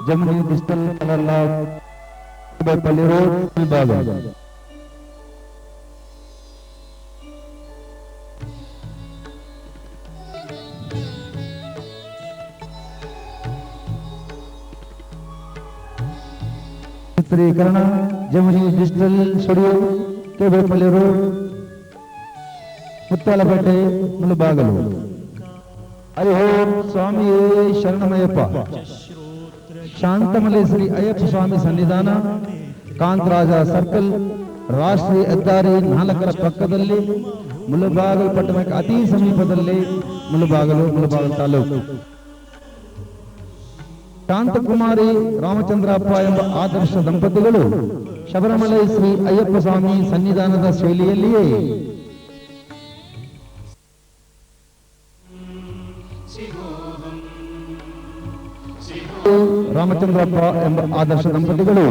जमनी digital colour पल्ली road विभाग चित्रीकरण जमनी डिजिटल स्टूडियो केबेपल्ली रोड मुत्तालपेटे मुलबागलू हरि ओम स्वामी शरणमयप्प शांतमले श्री अय्यप्ಪ ಸ್ವಾಮಿ ಸನ್ನಿಧಾನ ಕಾಂತರಾಜ ಸರ್ಕಲ್ ರಾಷ್ಟ್ರೀಯ ಹೆದ್ದಾರಿ 4ರ ಪಕ್ಕದಲ್ಲಿ ಮುಳಬಾಗಿಲು ಪಟ್ಟಣಕ್ಕೆ ಅತಿ ಸಮೀಪದಲ್ಲಿ ಮುಳಬಾಗಿಲು ತಾಲೂಕು ಶಾಂತಕುಮಾರಿ ರಾಮಚಂದ್ರಪ್ಪ ಎಂಬ ಆದರ್ಶ ದಂಪತಿಗಳು ಶಬರಿಮಲೆ ಶ್ರೀ ಅಯ್ಯಪ್ಪ ಸ್ವಾಮಿ ಸನ್ನಿಧಾನದ ಶೈಲಿಯಲ್ಲಿಯೇ ರಾಮಚಂದ್ರಪ್ಪ ಎಂಬ ಆದರ್ಶ ದಂಪತಿಗಳು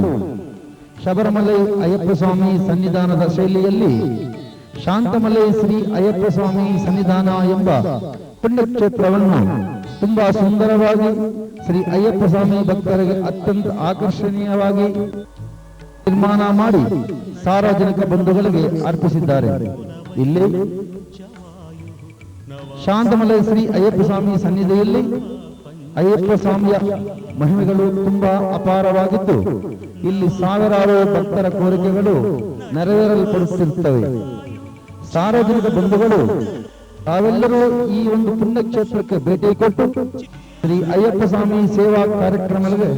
ಶಬರಿಮಲೆ ಅಯ್ಯಪ್ಪ ಸ್ವಾಮಿ ಸನ್ನಿಧಾನದ ಶೈಲಿಯಲ್ಲಿ ಶಾಂತಮಲೆ ಶ್ರೀ ಅಯ್ಯಪ್ಪ ಸ್ವಾಮಿ ಸನ್ನಿಧಾನ ಎಂಬ ಪುಣ್ಯಕ್ಷೇತ್ರವನ್ನು ತುಂಬಾ ಸುಂದರವಾಗಿ ಶ್ರೀ ಅಯ್ಯಪ್ಪ ಸ್ವಾಮಿ ಭಕ್ತರಿಗೆ ಅತ್ಯಂತ ಆಕರ್ಷಣೀಯವಾಗಿ ನಿರ್ಮಾಣ ಮಾಡಿ ಸಾರ್ವಜನಿಕ ಬಂಧುಗಳಿಗೆ ಅರ್ಪಿಸಿದ್ದಾರೆ. ಇಲ್ಲಿ ಶಾಂತಮಲೆ ಶ್ರೀ ಅಯ್ಯಪ್ಪ ಸ್ವಾಮಿ ಸನ್ನಿಧಿಯಲ್ಲಿ ಅಯ್ಯಪ್ಪ ಸ್ವಾಮಿಯ ಮಹಿಮೆಗಳು ತುಂಬಾ ಅಪಾರವಾಗಿದ್ದು ಇಲ್ಲಿ ಸಾವಿರಾರು ಭಕ್ತರ ಕೋರಿಕೆಗಳು ನೆರವೇರಲ್ಪಡುತ್ತಿರುತ್ತವೆ. ಸಾರ್ವಜನಿಕ ಬಂಧುಗಳು ತಾವೆಲ್ಲರೂ ಈ ಒಂದು ಪುಣ್ಯಕ್ಷೇತ್ರಕ್ಕೆ ಭೇಟಿ ಕೊಟ್ಟು ಶ್ರೀ ಅಯ್ಯಪ್ಪ ಸ್ವಾಮಿ ಸೇವಾ ಕಾರ್ಯಕ್ರಮಗಳಿಗೆ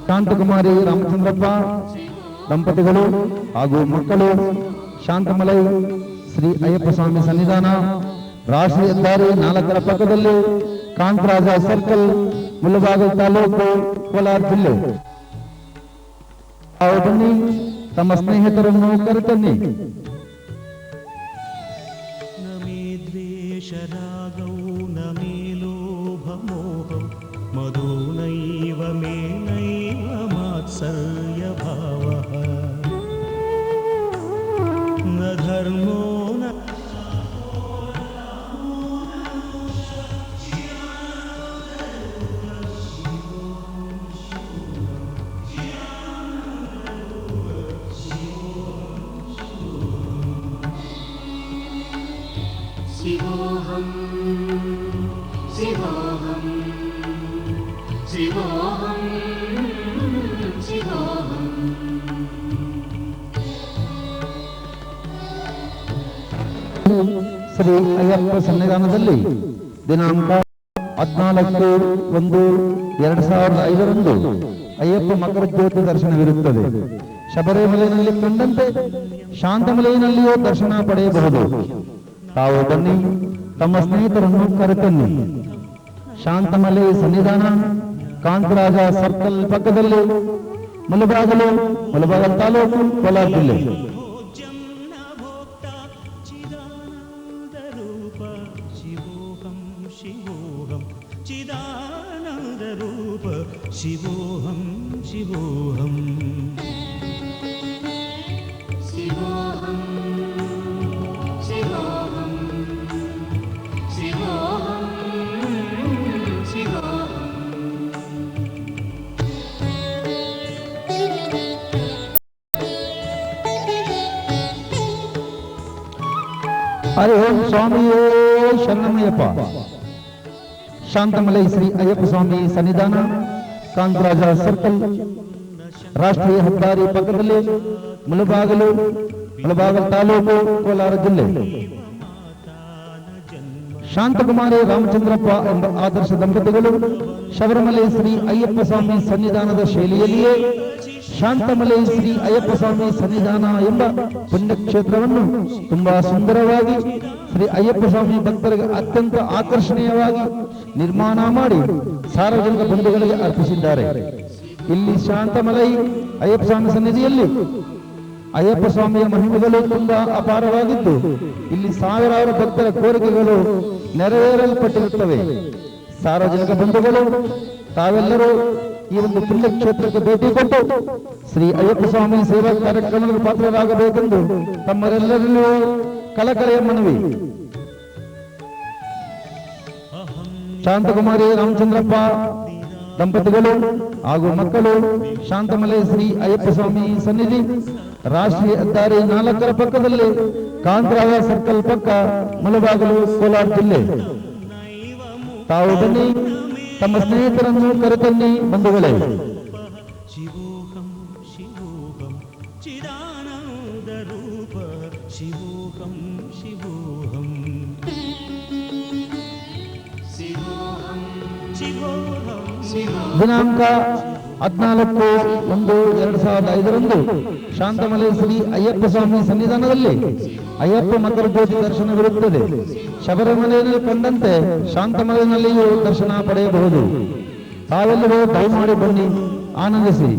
ಶಾಂತಕುಮಾರಿ ರಾಮಚಂದ್ರಪ್ಪ ದಂಪತಿಗಳು ಹಾಗೂ ಮಕ್ಕಳು ಶಾಂತಮಲೈ ಶ್ರೀ ಅಯ್ಯಪ್ಪ ಸ್ವಾಮಿ ಸನ್ನಿಧಾನ ರಾಷ್ಟ್ರೀಯ ಹೆದ್ದಾರಿ 4ರ ಪಕ್ಕದಲ್ಲಿ ಕಾಂತರಾಜ ಸರ್ಕಲ್ ಮುಳಬಾಗಿಲು ತಾಲೂಕು ಕೋಲಾರ ಜಿಲ್ಲೆ. ಬನ್ನಿ, ತಮ್ಮ ಸ್ನೇಹಿತರನ್ನು ಕರೆತನ್ನಿ. ನಮೇ ದ್ವೇಷರಾಗೌ ನಮೇ ಲೋಭಮೋಹಂ ಮಧೋ ನೈವ ಮೇ ನೈವ ಮಾತ್ಸರ್ಯ ಭಾವಃ ನ ಧರ್ಮೋ ನ शिवोऽहं शिवोऽहं शिवोऽहं शिवोऽहं ಶ್ರೀ ಅಯ್ಯಪ್ಪ ಸನ್ನಿಧಾನದಲ್ಲಿ ದಿನಾಂಕ 14/1/2005 ಅಯ್ಯಪ್ಪ ಮಕರ ಜ್ಯೋತಿ ದರ್ಶನವಿರುತ್ತದೆ. ಶಬರಿಮಲೆಯಲ್ಲಿ ಕಂಡಂತೆ ಶಾಂತಮಲೆಯಲ್ಲಿಯೂ ದರ್ಶನ ಪಡೆಯಬಹುದು. ತಾವು ಬನ್ನಿ, ತಮ್ಮ ಸ್ನೇಹಿತರನ್ನು ಕರೆತನ್ನಿ. ಶಾಂತಮಲೆ ಸನ್ನಿಧಾನ ಕಾಂತರಾಜ ಸರ್ಕಲ್ ಪಕ್ಕದಲ್ಲಿ ಮುಳಬಾಗಿಲು ತಾಲೂಕು ಕೋಲಾರ ಜಿಲ್ಲೆ. शिवोऽहं शिवोऽहं शिवोऽहं शिवोऽहं शिवोऽहं शिवोऽहं हरि ओम स्वामी शरणमयप्प ಶಾಂತಮಲೈ ಶ್ರೀ ಅಯ್ಯಪ್ಪ ಸ್ವಾಮಿ ಸನ್ನಿಧಾನ ಕಾಂತರಾಜ ಸರ್ಕಲ್ ರಾಷ್ಟ್ರೀಯ ಹೆದ್ದಾರಿ ಪಕ್ಕದಲ್ಲಿ ಮುಳಬಾಗಿಲು ತಾಲೂಕು ಕೋಲಾರ ಜಿಲ್ಲೆ. ಶಾಂತಕುಮಾರಿ ರಾಮಚಂದ್ರಪ್ಪ ಎಂಬ ಆದರ್ಶ ದಂಪತಿಗಳು ಶಬರಿಮಲೆ ಶ್ರೀ ಅಯ್ಯಪ್ಪ ಸ್ವಾಮಿ ಸನ್ನಿಧಾನದ ಶೈಲಿಯಲ್ಲಿಯೇ ಶಾಂತಮಲೆ ಶ್ರೀ ಅಯ್ಯಪ್ಪ ಸ್ವಾಮಿ ಸನ್ನಿಧಾನ ಎಂಬ ಪುಣ್ಯಕ್ಷೇತ್ರವನ್ನು ತುಂಬಾ ಸುಂದರವಾಗಿ ಶ್ರೀ ಅಯ್ಯಪ್ಪ ಸ್ವಾಮಿ ಭಕ್ತರಿಗೆ ಅತ್ಯಂತ ಆಕರ್ಷಣೀಯವಾಗಿ ನಿರ್ಮಾಣ ಮಾಡಿ ಸಾರ್ವಜನಿಕ ಬಂಧುಗಳಿಗೆ ಅರ್ಪಿಸಿದ್ದಾರೆ. ಇಲ್ಲಿ ಶಾಂತಮಲೈ ಅಯ್ಯಪ್ಪ ಸ್ವಾಮಿ ಸನ್ನಿಧಿಯಲ್ಲಿ ಅಯ್ಯಪ್ಪ ಸ್ವಾಮಿಯ ಮಹಿಮೆಗಳು ತುಂಬಾ ಅಪಾರವಾಗಿದ್ದು ಇಲ್ಲಿ ಸಾವಿರಾರು ಭಕ್ತರ ಕೋರಿಕೆಗಳು ನೆರವೇರಲ್ಪಟ್ಟಿರುತ್ತವೆ. ಸಾರ್ವಜನಿಕ ಬಂಧುಗಳು ತಾವೆಲ್ಲರೂ ಈ ಒಂದು ಪುಣ್ಯ ಕ್ಷೇತ್ರಕ್ಕೆ ಭೇಟಿ ಕೊಟ್ಟು ಶ್ರೀ ಅಯ್ಯಪ್ಪ ಸ್ವಾಮಿ ಸೇವಾ ಕಾರ್ಯಕ್ರಮಗಳಿಗೆ ಪಾತ್ರರಾಗಬೇಕೆಂದು ತಮ್ಮರೆಲ್ಲರಲ್ಲೂ ಕಳಕಳಿಯ ಮನವಿ. ಶಾಂತಕುಮಾರಿ ರಾಮಚಂದ್ರಪ್ಪ ದಂಪತಿಗಳು ಹಾಗೂ ಮಕ್ಕಳು ಶಾಂತಮಲೆ ಶ್ರೀ ಅಯ್ಯಪ್ಪ ಸ್ವಾಮಿ ಸನ್ನಿಧಿ, ರಾಷ್ಟ್ರೀಯ ಹೆದ್ದಾರಿ 4ರ ಪಕ್ಕದಲ್ಲಿ ಕಾಂತರಾಯ ಸರ್ಕಲ್ ಪಕ್ಕ, ಮುಳಬಾಗಿಲು, ಕೋಲಾರ ಜಿಲ್ಲೆ. ತಾವು ಬನ್ನಿ, ತಮ್ಮ ಸ್ನೇಹಿತರನ್ನು ಕರೆತನ್ನಿ ಬಂಧುಗಳೇ. ಶಿವೋಹಂ ಶಿವೋಹಂ ಚಿದಾನಂದ ರೂಪ ಶಿವೋಹಂ ಶಿವೋಹಂ ಶಿವೋಹಂ ಶಿವೋಹಂ ದಿನಾಂಕ 14/1/2005 ಶಾಂತಮಲೆ ಶ್ರೀ ಅಯ್ಯಪ್ಪ ಸ್ವಾಮಿ ಸನ್ನಿಧಾನದಲ್ಲಿ ಅಯ್ಯಪ್ಪ ಮಕರ ಜ್ಯೋತಿ ದರ್ಶನವಿರುತ್ತದೆ. ಶಬರಿಮಲೆಯಲ್ಲಿ ಕಂಡಂತೆ ಶಾಂತಮಲೆಯಲ್ಲಿಯೂ ದರ್ಶನ ಪಡೆಯಬಹುದು. ತಾವೆಲ್ಲರೂ ದಯಮಾಡಿ ಬನ್ನಿ, ಆನಂದಿಸಿ.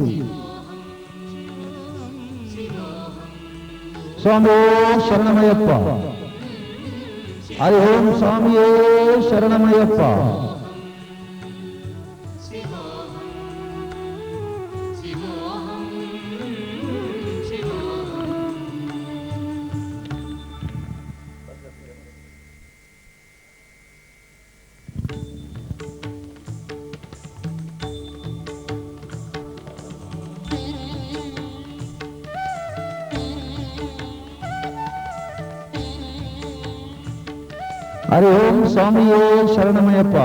ಸ್ವಾಮಿಯೇ ಶರಣಮಯ್ಯಪ್ಪ. ಹರಿ ಓಂ ಸ್ವಾಮಿಯೇ ಶರಣಮಯ್ಯಪ್ಪ. ಹರಿ ಓಂ ಸ್ವಾಮಿಯೇ ಶರಣಮಯ್ಯಪ್ಪ.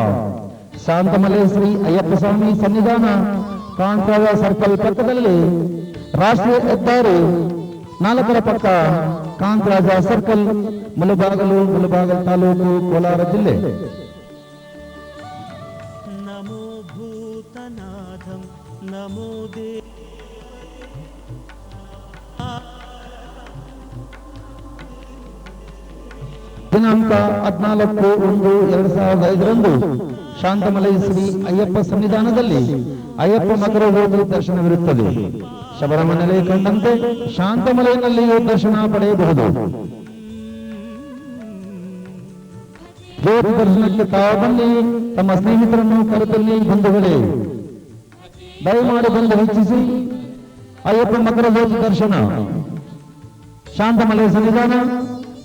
ಶಾಂತಮಲೆ ಶ್ರೀ ಅಯ್ಯಪ್ಪ ಸ್ವಾಮಿ ಸನ್ನಿಧಾನ, ಕಾಂತರಾಯ ಸರ್ಕಲ್ ಪಕ್ಕದಲ್ಲಿ, ರಾಷ್ಟ್ರೀಯ ಹೆದ್ದಾರಿ 4ರ ಪಕ್ಕ, ಕಾಂತರಾಜ ಸರ್ಕಲ್, ಮುಳಬಾಗಿಲು ತಾಲೂಕು, ಕೋಲಾರ ಜಿಲ್ಲೆ. ನಮೋ ಭೂತನಾಥಂ ನಮೋ ದೇ ದಿನಾಂಕ 14/1/2005 ಶಾಂತಮಲೆ ಶ್ರೀ ಅಯ್ಯಪ್ಪ ಸನ್ನಿಧಾನದಲ್ಲಿ ಅಯ್ಯಪ್ಪ ಮಕರ ಜ್ಯೋತಿ ದರ್ಶನವಿರುತ್ತದೆ. ಶಬರಿಮಲೆಯಲ್ಲಿ ಕಂಡಂತೆ ಶಾಂತಮಲೆಯಲ್ಲಿಯೂ ದರ್ಶನ ಪಡೆಯಬಹುದು. ಜ್ಯೋತಿ ದರ್ಶನಕ್ಕೆ ತಾವು ಬನ್ನಿ, ತಮ್ಮ ಸ್ನೇಹಿತರನ್ನು ಕರೆತನ್ನಿ ಬಂಧುಗಳೇ. ದಯಮಾಡಿ ಬಂದು ವೀಕ್ಷಿಸಿ ಅಯ್ಯಪ್ಪ ಮಕರ ಜ್ಯೋತಿ ದರ್ಶನ. ಶಾಂತಮಲೆ ಸನ್ನಿಧಾನ,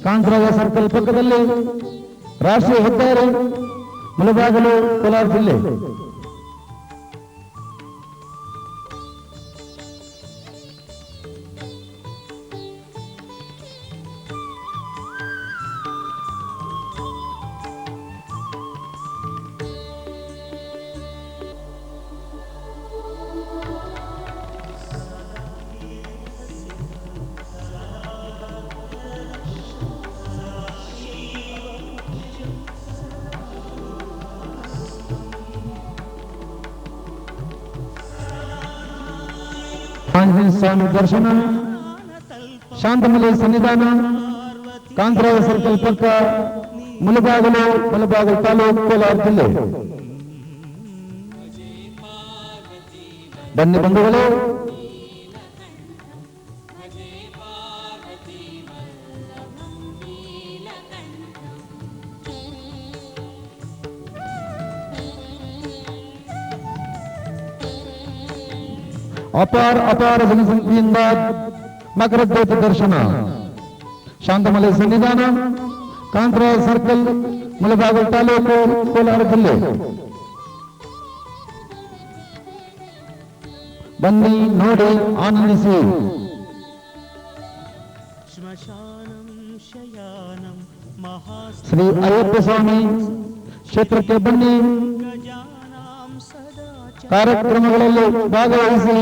ಕಾಂತರಾಯ ಸರ್ಕಲ್ ಪಕ್ಕದಲ್ಲಿ, ರಾಷ್ಟ್ರೀಯ ಹೆದ್ದಾರಿ, ಮುಳಬಾಗಿಲು, ಕೋಲಾರ ಜಿಲ್ಲೆ. ಆಂಜನೇಯ ಸ್ವಾಮಿ ದರ್ಶನ, ಶಾಂತಮಲೆ ಸನ್ನಿಧಾನ, ಕಾಂತರಾಯ ಸರ್ಕಲ್ ಪಕ್ಕ, ಮುಳಬಾಗಿಲು ತಾಲೂಕು, ಕೋಲಾರ ಜಿಲ್ಲೆ. ಬನ್ನಿ ಬಂಧುಗಳೇ. ಅಪಾರ ಜನಸಂಖ್ಯೆಯಿಂದ ಮಕರ ಜ್ಯೋತಿ ದರ್ಶನ. ಶಾಂತಮಲೆ ಸನ್ನಿಧಾನ, ಕಾಂತರಾಯ ಸರ್ಕಲ್, ಮುಳಬಾಗಿಲು ತಾಲೂಕು, ಕೋಲಾರ ಜಿಲ್ಲೆ. ಬನ್ನಿ, ನೋಡಿ, ಆನಂದಿಸಿ. ಶ್ಮಶಾನಂ ಶಯಾನಂ ಶ್ರೀ ಅಯ್ಯಪ್ಪ ಸ್ವಾಮಿ ಕ್ಷೇತ್ರಕ್ಕೆ ಬನ್ನಿ, ಗಜಾನಾಂ ಸದಾ ಕಾರ್ಯಕ್ರಮಗಳಲ್ಲಿ ಭಾಗವಹಿಸಿ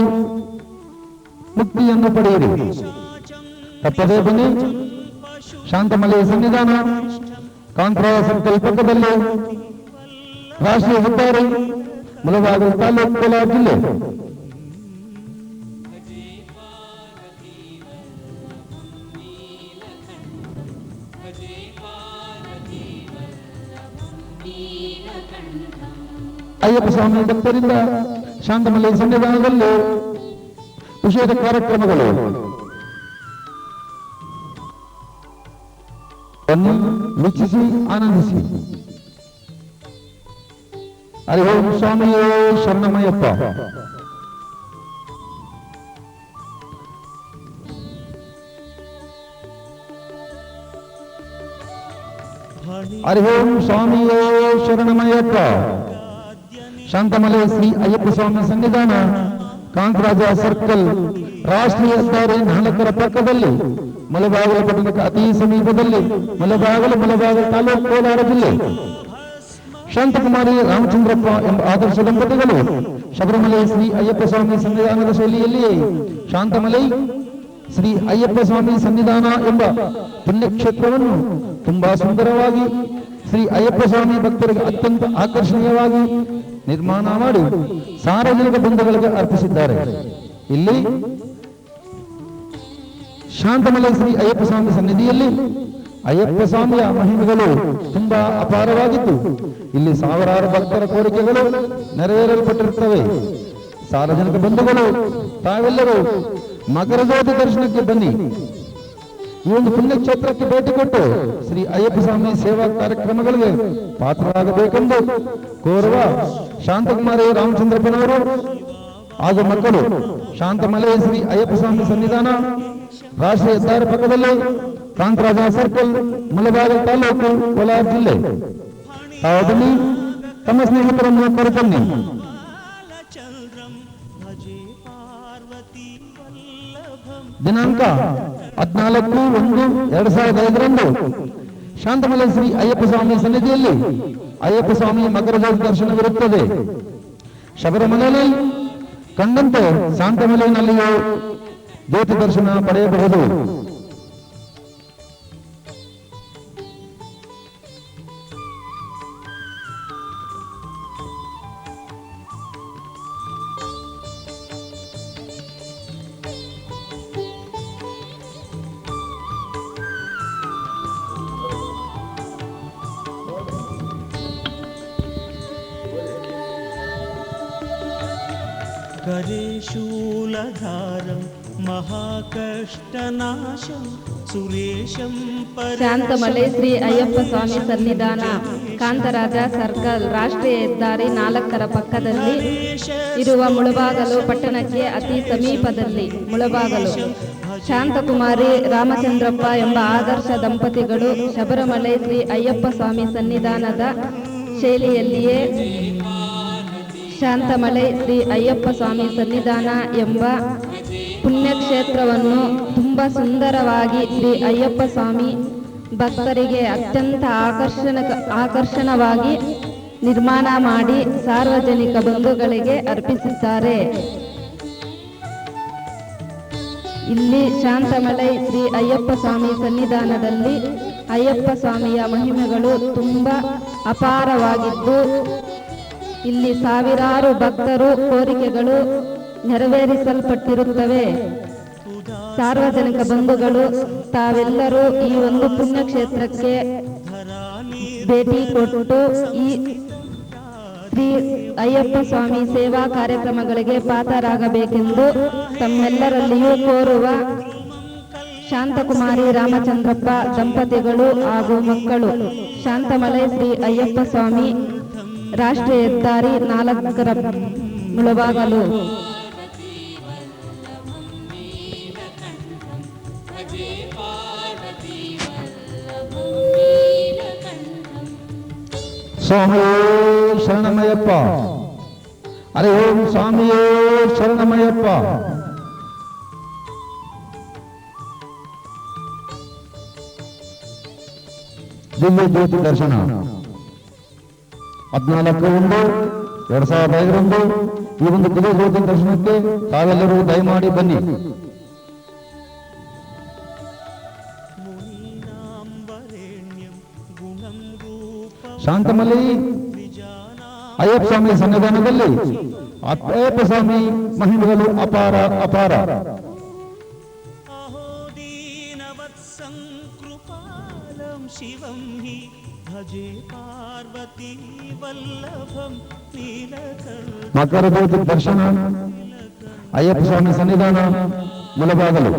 ಮುಕ್ತಿಯನ್ನು ಪಡೆಯಿರಿ. ತಪ್ಪದೇ ಬನ್ನಿ. ಶಾಂತಮಲೆ ಸನ್ನಿಧಾನ, ಕಾಂತರಾಯ ಸರ್ಕಲ್ ಪಕ್ಕದಲ್ಲಿ, ರಾಷ್ಟ್ರೀಯ ಹೆದ್ದಾರಿ, ಮುಳಬಾಗಿಲು ತಾಲೂಕು, ಕೋಲಾರ ಜಿಲ್ಲೆ. ಅಯ್ಯಪ್ಪ ಸ್ವಾಮಿ ಭಕ್ತರಿಂದ ಶಾಂತಮಲೆ ಸನ್ನಿಧಾನದಲ್ಲಿ ವಿಶೇಷ ಕಾರ್ಯಕ್ರಮಗಳು. ಬನ್ನಿ, ವೀಕ್ಷಿಸಿ, ಆನಂದಿಸಿ. ಹರಿ ಓಂ ಸ್ವಾಮಿಯೇ ಶರಣಮಯ್ಯಪ್ಪ. ಹರಿ ಓಂ ಸ್ವಾಮಿಯೇ ಶರಣಮಯ್ಯಪ್ಪ. ಶಾಂತಮಲೆ ಶ್ರೀ ಅಯ್ಯಪ್ಪ ಸ್ವಾಮಿ ಸನ್ನಿಧಾನ, ಕಾಂತರಾಜ ಸರ್ಕಲ್, ರಾಷ್ಟ್ರೀಯ ಹೆದ್ದಾರಿ 4ರ ಪಕ್ಕದಲ್ಲಿ, ಮುಳಬಾಗಿಲು ಪಟ್ಟಣಕ್ಕೆ ಅತಿ ಸಮೀಪದಲ್ಲಿ, ಮುಳಬಾಗಿಲು ತಾಲೂಕು, ಕೋಲಾರ ಜಿಲ್ಲೆ. ಶಾಂತಕುಮಾರಿ ರಾಮಚಂದ್ರಪ್ಪ ಎಂಬ ಆದರ್ಶ ದಂಪತಿಗಳು ಶಬರಿಮಲೆ ಶ್ರೀ ಅಯ್ಯಪ್ಪ ಸ್ವಾಮಿ ಸನ್ನಿಧಾನದ ಶೈಲಿಯಲ್ಲಿಯೇ ಶಾಂತಮಲೈ ಶ್ರೀ ಅಯ್ಯಪ್ಪ ಸ್ವಾಮಿ ಸನ್ನಿಧಾನ ಎಂಬ ಪುಣ್ಯಕ್ಷೇತ್ರವನ್ನು ತುಂಬಾ ಸುಂದರವಾಗಿ ಶ್ರೀ ಅಯ್ಯಪ್ಪ ಸ್ವಾಮಿ ಭಕ್ತರಿಗೆ ಅತ್ಯಂತ ಆಕರ್ಷಣೀಯವಾಗಿ ನಿರ್ಮಾಣ ಮಾಡಿ ಸಾರ್ವಜನಿಕ ಬಂಧುಗಳಿಗೆ ಅರ್ಪಿಸಿದ್ದಾರೆ. ಇಲ್ಲಿ ಶಾಂತಮಲೆ ಶ್ರೀ ಅಯ್ಯಪ್ಪ ಸ್ವಾಮಿ ಸನ್ನಿಧಿಯಲ್ಲಿ ಅಯ್ಯಪ್ಪ ಸ್ವಾಮಿಯ ಮಹಿಮೆಗಳು ತುಂಬಾ ಅಪಾರವಾಗಿದ್ದು, ಇಲ್ಲಿ ಸಾವಿರಾರು ಭಕ್ತರ ಕೋರಿಕೆಗಳು ನೆರವೇರಲ್ಪಟ್ಟಿರುತ್ತವೆ. ಸಾರ್ವಜನಿಕ ಬಂಧುಗಳು ತಾವೆಲ್ಲರೂ ಮಕರ ಜ್ಯೋತಿ ದರ್ಶನಕ್ಕೆ ಬನ್ನಿ. ಈ ಒಂದು ಪುಣ್ಯಕ್ಷೇತ್ರಕ್ಕೆ ಭೇಟಿ ಕೊಟ್ಟು ಶ್ರೀ ಅಯ್ಯಪ್ಪ ಸ್ವಾಮಿ ಸೇವಾ ಕಾರ್ಯಕ್ರಮಗಳಿಗೆ ಪಾತ್ರರಾಗಬೇಕೆಂದು ಕೋರುವ ಶಾಂತಕುಮಾರಿ ರಾಮಚಂದ್ರಪ್ಪನವರು ಹಾಗೂ ಮಕ್ಕಳು ಶಾಂತಮಲೆ ಶ್ರೀ ಅಯ್ಯಪ್ಪ ಸ್ವಾಮಿ ಸನ್ನಿಧಾನ, ರಾಷ್ಟ್ರೀಯ ಹೆದ್ದಾರಿ ಪಕ್ಕದಲ್ಲಿ, ಕಾಂತರಾಜ ಸರ್ಕಲ್, ಮುಳಬಾಗಿಲು ತಾಲೂಕು, ಕೋಲಾರ ಜಿಲ್ಲೆ. ತಾವು ಬನ್ನಿ, ತಮ್ಮ ಸ್ನೇಹಿತರನ್ನು ಕರೆತನ್ನಿ. ದಿನಾಂಕ 14/1/2005 ಶಾಂತಮಲೆ ಶ್ರೀ ಅಯ್ಯಪ್ಪ ಸ್ವಾಮಿ ಸನ್ನಿಧಿಯಲ್ಲಿ ಅಯ್ಯಪ್ಪ ಸ್ವಾಮಿ ಮಕರ ಜ್ಯೋತಿ ದರ್ಶನವಿರುತ್ತದೆ. ಶಬರಿಮಲೆಯಲ್ಲಿ ಕಂಡಂತೆ ಶಾಂತಮಲೆಯಲ್ಲಿಯೂ ಜ್ಯೋತಿ ದರ್ಶನ ಪಡೆಯಬಹುದು. करे शूलधारं महाकष्टनाशं सुरेशं ಶಾಂತಮಲೆ ಶ್ರೀ ಅಯ್ಯಪ್ಪ ಸ್ವಾಮಿ ಸನ್ನಿಧಾನ, ಕಾಂತರಾಜ ಸರ್ಕಲ್, ರಾಷ್ಟ್ರೀಯ ಹೆದ್ದಾರಿ 4ರ ಪಕ್ಕದಲ್ಲಿ ಇರುವ ಮುಳಬಾಗಲು ಪಟ್ಟಣಕ್ಕೆ ಅತಿ ಸಮೀಪದಲ್ಲಿ. ಮುಳಬಾಗಲು ಶಾಂತಕುಮಾರಿ ರಾಮಚಂದ್ರಪ್ಪ ಎಂಬ ಆದರ್ಶ ದಂಪತಿಗಳು ಶಬರಿಮಲೆ ಶ್ರೀ ಅಯ್ಯಪ್ಪ ಸ್ವಾಮಿ ಸನ್ನಿಧಾನದ ಶೈಲಿಯಲ್ಲಿಯೇ ಶಾಂತಮಲೆ ಶ್ರೀ ಅಯ್ಯಪ್ಪ ಸ್ವಾಮಿ ಸನ್ನಿಧಾನ ಎಂಬ ಪುಣ್ಯಕ್ಷೇತ್ರವನ್ನು ತುಂಬ ಸುಂದರವಾಗಿ ಶ್ರೀ ಅಯ್ಯಪ್ಪ ಸ್ವಾಮಿ ಭಕ್ತರಿಗೆ ಅತ್ಯಂತ ಆಕರ್ಷಣವಾಗಿ ನಿರ್ಮಾಣ ಮಾಡಿ ಸಾರ್ವಜನಿಕ ಬಂಧುಗಳಿಗೆ ಅರ್ಪಿಸಿದ್ದಾರೆ. ಇಲ್ಲಿ ಶಾಂತಮಲೆ ಶ್ರೀ ಅಯ್ಯಪ್ಪ ಸ್ವಾಮಿ ಸನ್ನಿಧಾನದಲ್ಲಿ ಅಯ್ಯಪ್ಪ ಸ್ವಾಮಿಯ ಮಹಿಮೆಗಳು ತುಂಬ ಅಪಾರವಾಗಿದ್ದು, ಇಲ್ಲಿ ಸಾವಿರಾರು ಭಕ್ತರು ಕೋರಿಕೆಗಳು ನೆರವೇರಿಸಲ್ಪಟ್ಟಿರುತ್ತವೆ. ಸಾರ್ವಜನಿಕ ಬಂಧುಗಳು ತಾವೆಲ್ಲರೂ ಈ ಒಂದು ಪುಣ್ಯಕ್ಷೇತ್ರಕ್ಕೆ ಭೇಟಿ ಕೊಟ್ಟು ಈ ಶ್ರೀ ಅಯ್ಯಪ್ಪ ಸ್ವಾಮಿ ಸೇವಾ ಕಾರ್ಯಕ್ರಮಗಳಿಗೆ ಪಾತ್ರರಾಗಬೇಕೆಂದು ತಮ್ಮೆಲ್ಲರಲ್ಲಿಯೂ ಕೋರುವ ಶಾಂತಕುಮಾರಿ ರಾಮಚಂದ್ರಪ್ಪ ದಂಪತಿಗಳು ಹಾಗೂ ಮಕ್ಕಳು. ಶಾಂತಮಲೆ ಶ್ರೀ ಅಯ್ಯಪ್ಪ ಸ್ವಾಮಿ, ರಾಷ್ಟ್ರೀಯ ಹೆದ್ದಾರಿ 4ರ ಮುಳಬಾಗಲು. ಸ್ವಾಮಿಯೇ ಶರಣಮಯ್ಯಪ್ಪ. ಹರಿ ಓಂ ಸ್ವಾಮಿಯೇ ಶರಣಮಯ್ಯಪ್ಪ. ದಿವ್ಯ ಜ್ಯೋತಿ ದರ್ಶನ 14/1/2005 ಈ ಒಂದು ದಿವ್ಯ ಜ್ಯೋತಿ ದರ್ಶನಕ್ಕೆ ತಾವೆಲ್ಲರೂ ದಯಮಾಡಿ ಬನ್ನಿ. ಶಾಂತಮಲೆ ಅಯ್ಯಪ್ಪ ಸ್ವಾಮಿ ಸನ್ನಿಧಾನದಲ್ಲಿ ಅಯ್ಯಪ್ಪ ಸ್ವಾಮಿ ಮಹಿಮೆಗಳು ಅಪಾರ ಅಪಾರ. ಶಿವಂ ಹಿ ಭಜೆ ಪಾರ್ವತಿ ವಲ್ಲಭಂ ನೀಲಕಂಠ. ಮಕರ ಜ್ಯೋತಿ ದರ್ಶನ ಅಯ್ಯಪ್ಪ ಸ್ವಾಮಿ ಸನ್ನಿಧಾನ, ಮುಳಬಾಗಲು.